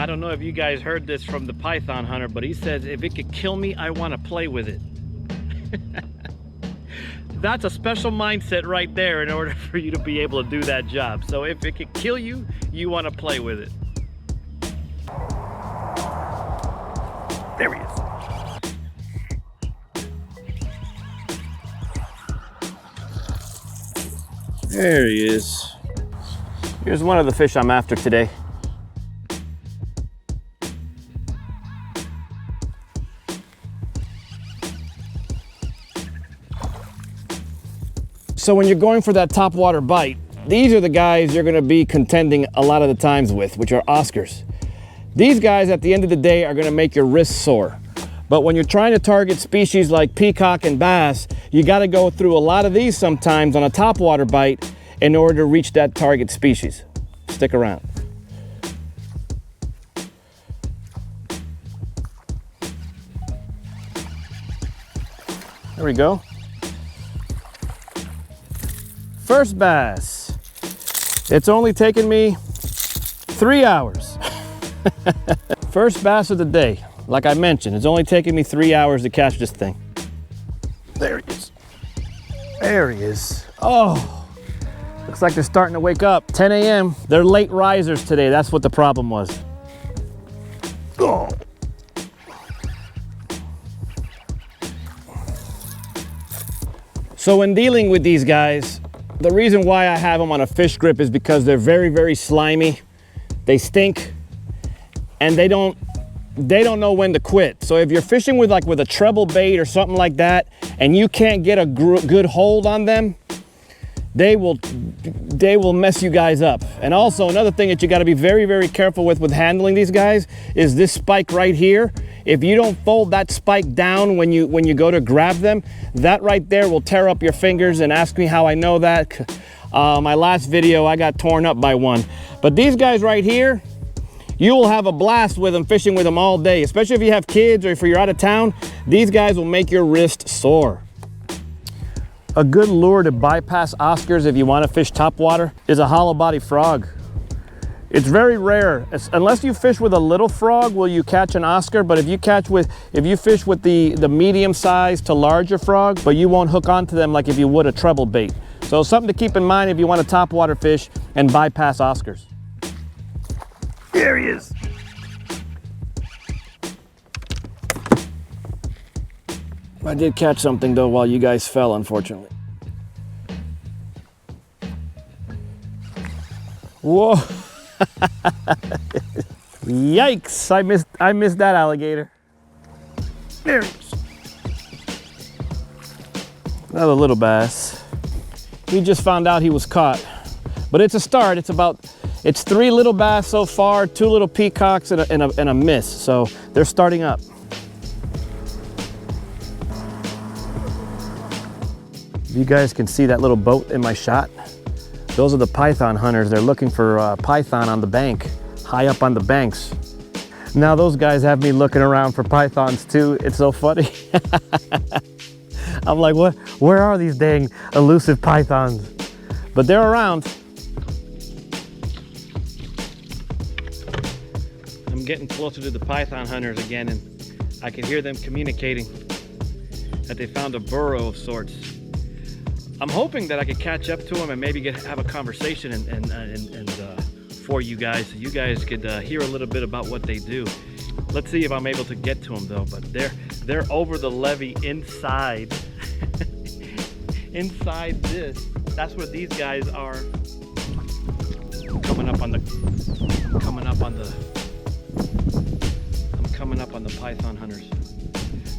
I don't know if you guys heard this from the python hunter, but he says if it could kill me, I want to play with it. That's a special mindset right there in order for you to be able to do that job. So if it could kill you, you want to play with it. There he is. There he is. Here's one of the fish I'm after today. So when you're going for that top water bite, these are the guys you're gonna be contending a lot of the times with, which are Oscars. These guys at the end of the day are gonna make your wrists sore. But when you're trying to target species like peacock and bass, you gotta go through a lot of these sometimes on a top water bite in order to reach that target species. Stick around. There we go. First bass. It's only taken me 3 hours. First bass of the day. Like I mentioned, it's only taken me 3 hours to catch this thing. There he is. There he is. Oh, looks like they're starting to wake up. 10 a.m. They're late risers today. That's what the problem was. Oh. So when dealing with these guys, the reason why I have them on a fish grip is because they're very, very slimy. They stink, and they don't know when to quit. So if you're fishing with a treble bait or something like that, and you can't get a good hold on them, they will mess you guys up. And also another thing that you got to be very, very careful with handling these guys is this spike right here. If you don't fold that spike down when you go to grab them, that right there will tear up your fingers. And ask me how I know that. My last video, I got torn up by one. But these guys right here, you will have a blast with them, fishing with them all day, especially if you have kids or if you're out of town. These guys will make your wrist sore. A good lure to bypass Oscars if you want to fish topwater is a hollow body frog. It's very rare, unless you fish with a little frog, will you catch an Oscar. But if you fish with the medium size to larger frog, but you won't hook onto them like if you would a treble bait. So something to keep in mind if you want to topwater fish and bypass Oscars. There he is. I did catch something though while you guys fell, unfortunately. Whoa. Yikes, I missed that alligator. There he is. Another little bass. We just found out he was caught. But it's a start. It's 3 little bass so far, 2 little peacocks and a miss. So they're starting up. You guys can see that little boat in my shot. Those are the python hunters. They're looking for python on the bank, high up on the banks. Now those guys have me looking around for pythons too. It's so funny. I'm like, what? Where are these dang elusive pythons? But they're around. I'm getting closer to the python hunters again, and I can hear them communicating that they found a burrow of sorts. I'm hoping that I could catch up to them and maybe have a conversation and for you guys, so you guys could hear a little bit about what they do. Let's see if I'm able to get to them though. But they're over the levee inside, inside this. That's where these guys are. I'm coming up on the python hunters.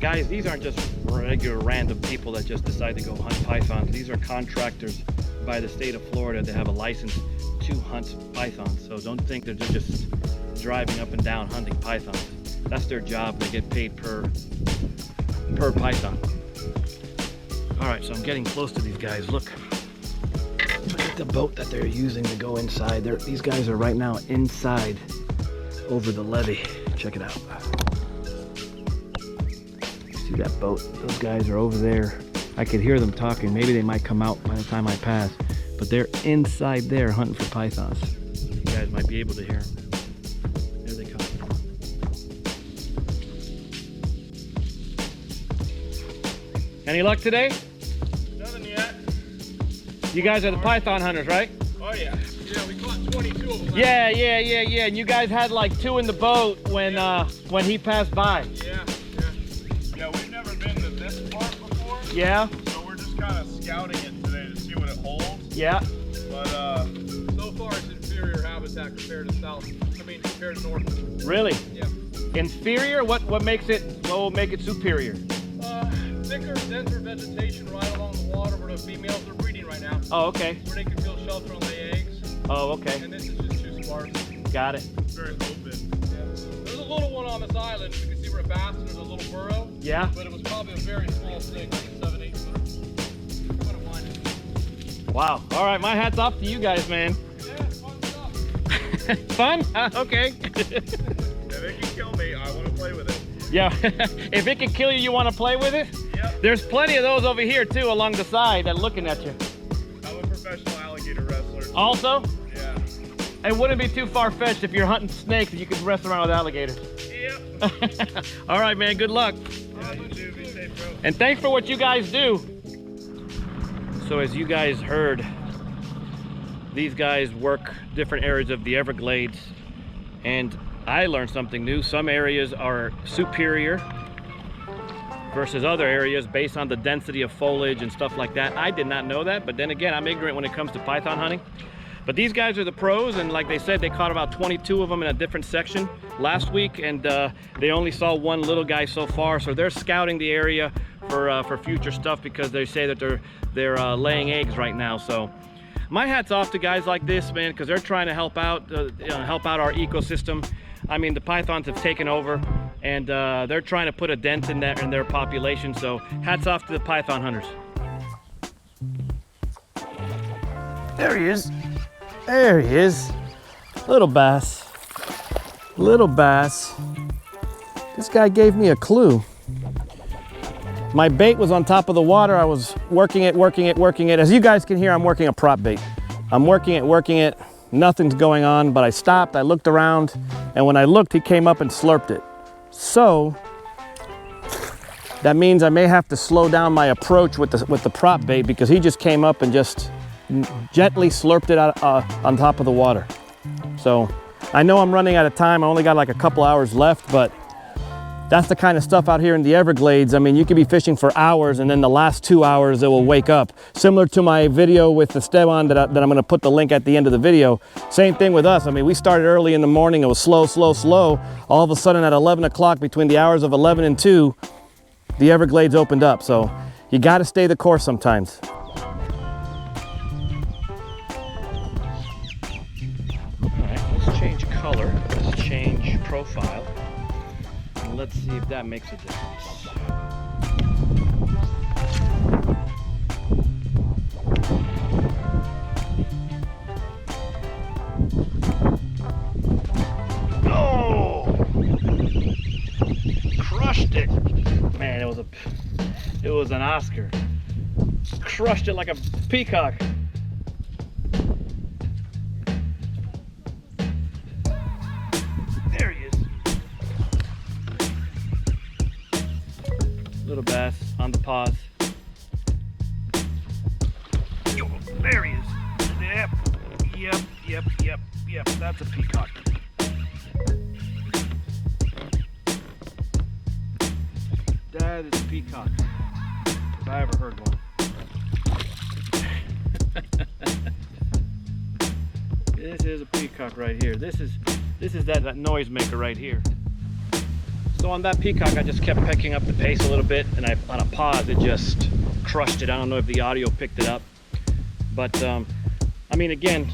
Guys, these aren't just regular random people that just decide to go hunt pythons. These are contractors by the state of Florida that have a license to hunt pythons. So don't think they're just driving up and down hunting pythons. That's their job. They get paid per python. All right, so I'm getting close to these guys. Look at the boat that they're using to go inside. These guys are right now inside over the levee. Check it out. See that boat? Those guys are over there. I could hear them talking. Maybe they might come out by the time I pass, but they're inside there hunting for pythons. You guys might be able to hear them. There they come. Any luck today? Nothing yet. You guys are the python hunters, right? Oh yeah. Yeah, we caught 22 of them. Yeah. And you guys had like 2 in the boat when he passed by. Yeah. We've never been to this part before. Yeah. So we're just kind of scouting it today to see what it holds. Yeah. But so far it's inferior habitat compared to compared to north. Really? Yeah. Inferior? What will make it superior? Thicker, denser vegetation right along the water where the females are breeding right now. Oh, okay. Where they can feel shelter and lay eggs. Oh, okay. And this is just too sparse. Got it. It's very open. Yeah. There's a little one on this island. You can see where a bass and there's a little burrow. Yeah. But it was probably a very small snake, like a 7-8 footer. Couldn't find it. Wow. All right, my hat's off to you guys, man. Yeah, fun stuff. Fun? Okay. If it can kill me, I want to play with it. Yeah. If it can kill you, you want to play with it? Yep. There's plenty of those over here too along the side that are looking at you. I'm a professional alligator wrestler. Also? Yeah. It wouldn't be too far-fetched if you're hunting snakes and you could wrestle around with alligators. Yep. All right, man. Good luck. Yeah, you too. Be safe, bro. And thanks for what you guys do. So as you guys heard, these guys work different areas of the Everglades, and I learned something new. Some areas are superior versus other areas based on the density of foliage and stuff like that. I did not know that, but then again, I'm ignorant when it comes to python hunting. But these guys are the pros, and like they said, they caught about 22 of them in a different section last week, and they only saw 1 little guy so far, so they're scouting the area for future stuff because they say that they're laying eggs right now. So my hat's off to guys like this, man, because they're trying to help out our ecosystem. I mean, the pythons have taken over, and they're trying to put a dent in their population. So hats off to the python hunters. There he is. There he is. Little bass. Little bass. This guy gave me a clue. My bait was on top of the water. I was working it. As you guys can hear, I'm working a prop bait. I'm working it. Nothing's going on, but I stopped, I looked around, and when I looked, he came up and slurped it. So that means I may have to slow down my approach with the prop bait, because he just came up and just gently slurped it out on top of the water. So I know I'm running out of time. I only got like a couple hours left, but that's the kind of stuff out here in the Everglades. I mean, you could be fishing for hours, and then the last 2 hours it will wake up. Similar to my video with the Esteban that I'm gonna put the link at the end of the video. Same thing with us. I mean, we started early in the morning. It was slow. All of a sudden at 11 o'clock, between the hours of 11 and 2, the Everglades opened up. So you gotta stay the course sometimes. All right, let's change color. Let's change profile. Let's see if that makes a difference. Oh! Crushed it. Man, it was an Oscar. Crushed it like a peacock. There he is. Little bass on the pause. There he is. Yep. That's a peacock. That is a peacock, if I ever heard one. This is a peacock right here. This is that noisemaker right here. So on that peacock, I just kept picking up the pace a little bit, and on a pause, it just crushed it. I don't know if the audio picked it up, but I mean, again,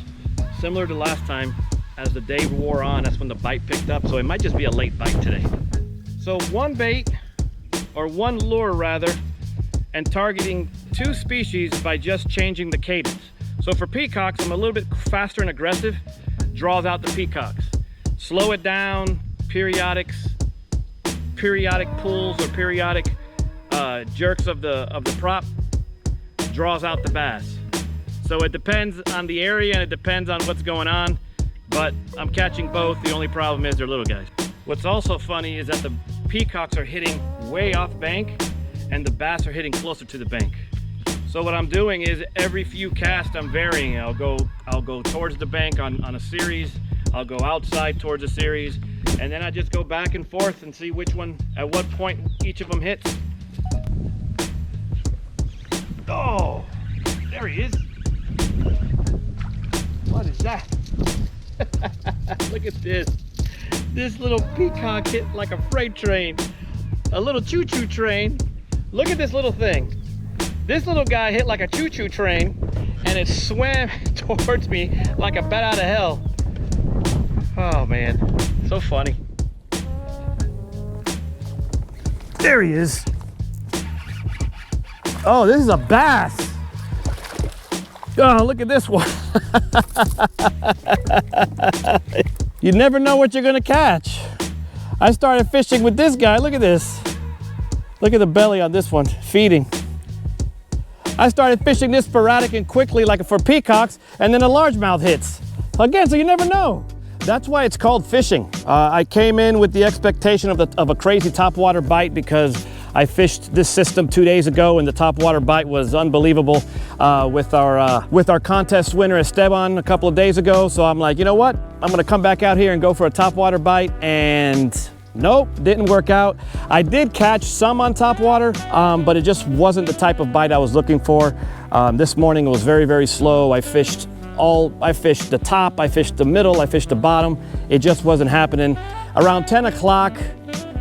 similar to last time, as the day wore on, that's when the bite picked up. So it might just be a late bite today. So one bait, or one lure rather, and targeting 2 species by just changing the cadence. So for peacocks, I'm a little bit faster and aggressive, draws out the peacocks. Slow it down, periodic pulls or periodic jerks of the prop draws out the bass. So it depends on the area and it depends on what's going on, but I'm catching both. The only problem is they're little guys. What's also funny is that the peacocks are hitting way off bank, and the bass are hitting closer to the bank. So what I'm doing is every few casts I'm varying. I'll go towards the bank on a series, I'll go outside towards a series, and then I just go back and forth and see which one, at what point each of them hits. Oh, there he is. What is that? Look at this. This little peacock hit like a freight train, a little choo-choo train. Look at this little thing. This little guy hit like a choo-choo train, and it swam towards me like a bat out of hell. Oh man, so funny. There he is. Oh, this is a bass. Oh, look at this one. You never know what you're gonna catch. I started fishing with this guy. Look at this. Look at the belly on this one, feeding. I started fishing this sporadic and quickly like for peacocks, and then a largemouth hits. Again, so you never know. That's why it's called fishing. I came in with the expectation of a crazy topwater bite because I fished this system 2 days ago and the topwater bite was unbelievable with our contest winner Esteban a couple of days ago. So I'm like, you know what? I'm gonna come back out here and go for a topwater bite, and nope, didn't work out. I did catch some on topwater, but it just wasn't the type of bite I was looking for. This morning it was very, very slow. I fished the top, I fished the middle, I fished the bottom. It just wasn't happening. Around 10 o'clock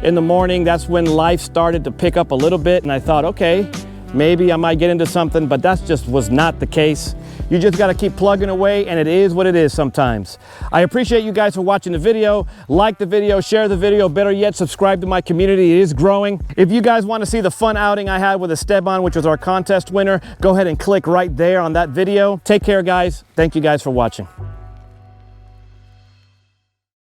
in the morning, that's when life started to pick up a little bit, and I thought, okay, maybe I might get into something, but that just was not the case. You just gotta keep plugging away, and it is what it is sometimes. I appreciate you guys for watching the video. Like the video, share the video, better yet, subscribe to my community. It is growing. If you guys wanna see the fun outing I had with Esteban, which was our contest winner, go ahead and click right there on that video. Take care, guys. Thank you guys for watching.